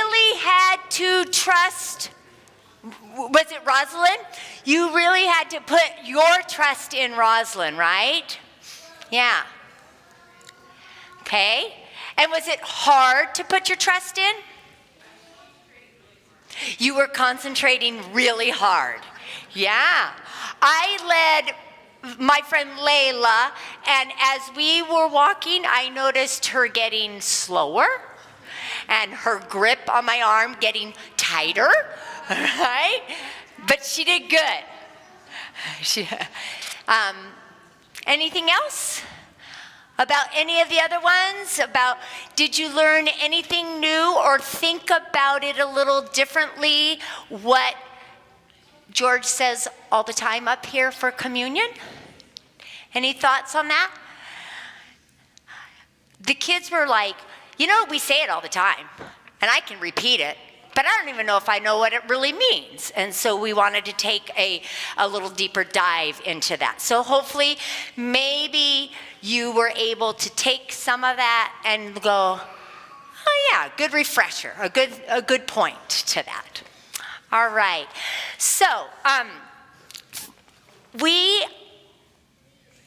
really had to trust, was it Rosalind? You really had to put your trust in Rosalind, right? Yeah. Okay. And was it hard to put your trust in? You were concentrating really hard. Yeah. I led my friend Layla, and as we were walking, I noticed her getting slower and her grip on my arm getting tighter, right? But she did good. Anything else about any of the other ones? Did you learn anything new or think about it a little differently? What George says all the time up here for communion? Any thoughts on that? The kids were like, we say it all the time, and I can repeat it, but I don't even know if I know what it really means. And so we wanted to take a little deeper dive into that. So hopefully, maybe you were able to take some of that and go, oh yeah, good refresher, a good point to that. All right. So,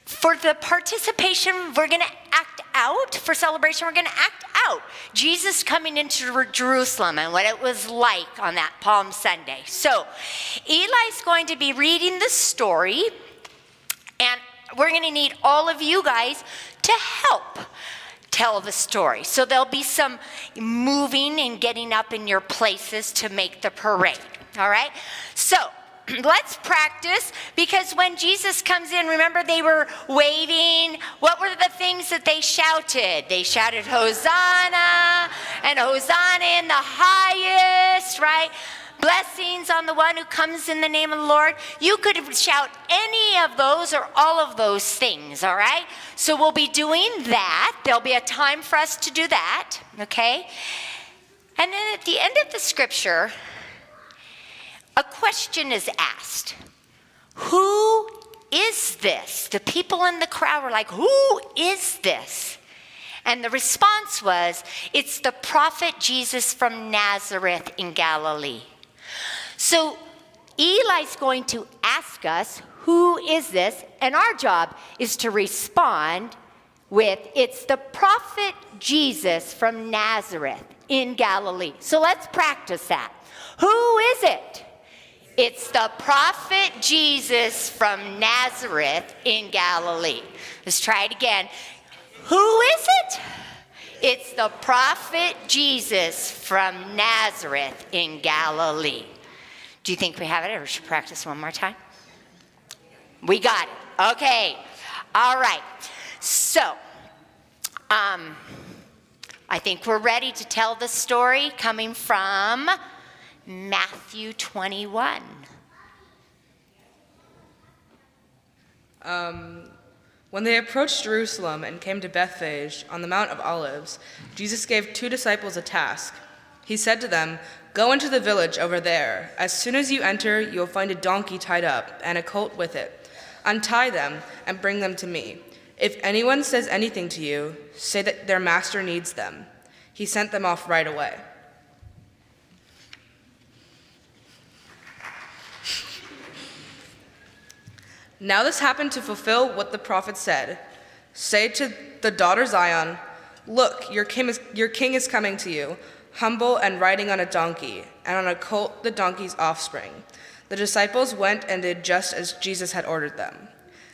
for the participation, we're going to act out. For celebration, we're going to act out Jesus coming into Jerusalem and what it was like on that Palm Sunday. So, Eli's going to be reading the story, and we're going to need all of you guys to help tell the story. So there'll be some moving and getting up in your places to make the parade. All right? So let's practice, because when Jesus comes in, remember they were waving. What were the things that they shouted? They shouted, Hosanna, and Hosanna in the highest, right? Blessings on the one who comes in the name of the Lord. You could shout any of those or all of those things, all right? So we'll be doing that. There'll be a time for us to do that, okay? And then at the end of the scripture, a question is asked. Who is this? The people in the crowd were like, who is this? And the response was, it's the prophet Jesus from Nazareth in Galilee. So Eli's going to ask us, who is this? And our job is to respond with, it's the prophet Jesus from Nazareth in Galilee. So let's practice that. Who is it? It's the prophet Jesus from Nazareth in Galilee. Let's try it again. Who is it? It's the prophet Jesus from Nazareth in Galilee. Do you think we have it, or should we practice one more time? We got it. Okay. All right. So, I think we're ready to tell the story coming from Matthew 21. When they approached Jerusalem and came to Bethphage on the Mount of Olives, Jesus gave 2 disciples a task. He said to them, "Go into the village over there. As soon as you enter, you will find a donkey tied up and a colt with it. Untie them and bring them to me. If anyone says anything to you, say that their master needs them." He sent them off right away. Now this happened to fulfill what the prophet said. Say to the daughter Zion, "Look, your king is coming to you, humble and riding on a donkey, and on a colt, the donkey's offspring." The disciples went and did just as Jesus had ordered them.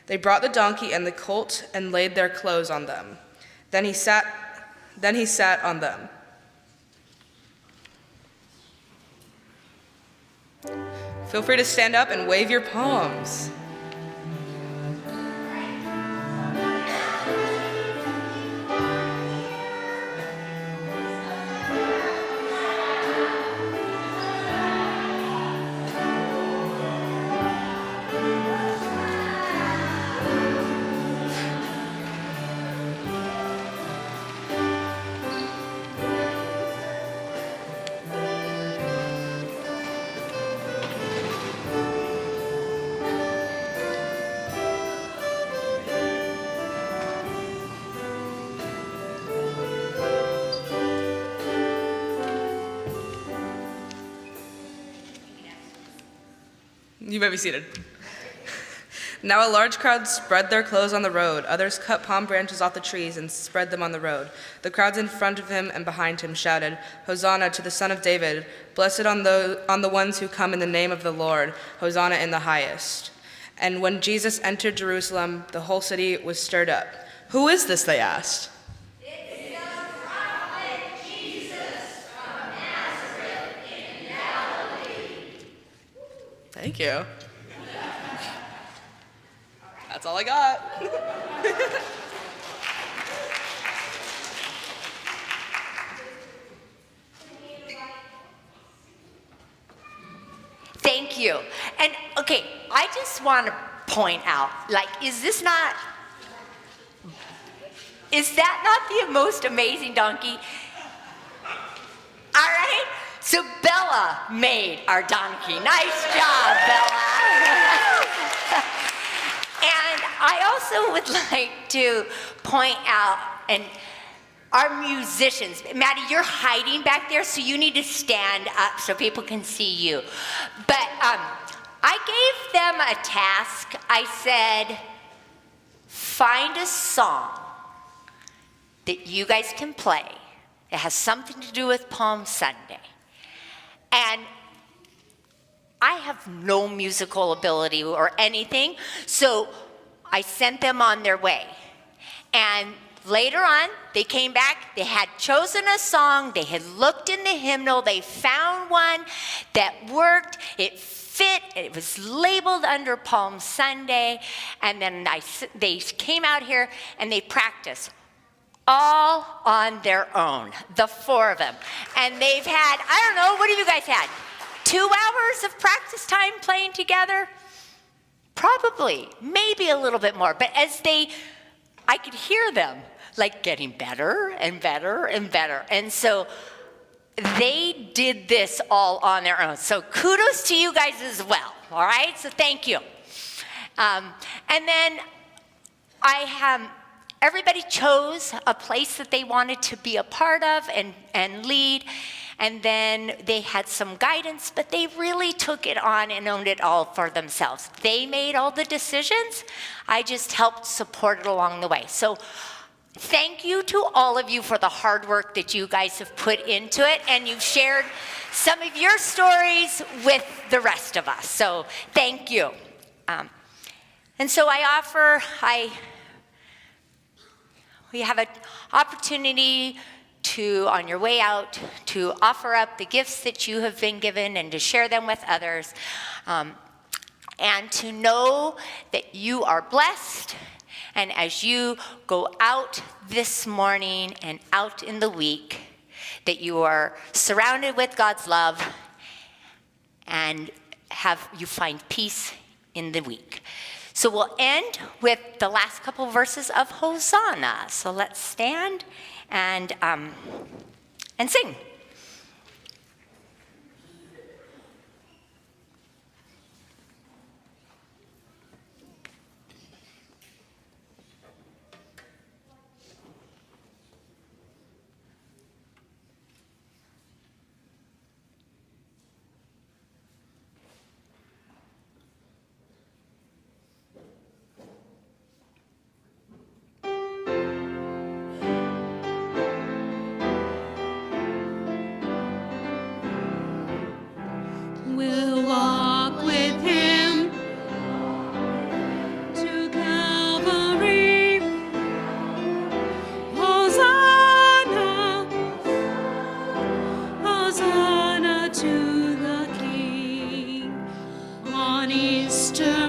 They brought the donkey and the colt and laid their clothes on them. Then he sat on them. Feel free to stand up and wave your palms. You may be seated. Now a large crowd spread their clothes on the road. Others cut palm branches off the trees and spread them on the road. The crowds in front of him and behind him shouted, "Hosanna to the Son of David! Blessed on the ones who come in the name of the Lord! Hosanna in the highest!" And when Jesus entered Jerusalem, the whole city was stirred up. "Who is this?" they asked. "It's the prophet Jesus from Nazareth in Galilee." Thank you. That's all I got. Thank you. And okay, I just want to point out, like, is that not the most amazing donkey? All right, so Bella made our donkey. Nice job, Bella. And I also would like to point out, and our musicians, Maddie, you're hiding back there, so you need to stand up so people can see you. But I gave them a task. I said, find a song that you guys can play. It has something to do with Palm Sunday. And I have no musical ability or anything, so I sent them on their way. And later on, they came back, they had chosen a song, they had looked in the hymnal, they found one that worked, it fit, it was labeled under Palm Sunday, and then they came out here and they practiced all on their own, the four of them. And they've had, I don't know, what have you guys had? 2 hours of practice time playing together? Probably, maybe a little bit more. But I could hear them like getting better and better and better. And so they did this all on their own. So kudos to you guys as well, all right? So thank you. And then everybody chose a place that they wanted to be a part of and lead. And then they had some guidance, but they really took it on and owned it all for themselves. They made all the decisions. I just helped support it along the way. So thank you to all of you for the hard work that you guys have put into it, and you've shared some of your stories with the rest of us. So thank you. And so we have an opportunity to, on your way out, to offer up the gifts that you have been given and to share them with others, and to know that you are blessed. And as you go out this morning and out in the week, that you are surrounded with God's love and you find peace in the week. So we'll end with the last couple verses of Hosanna. So let's stand and sing. We'll walk with him to Calvary. Hosanna, Hosanna to the King. On Easter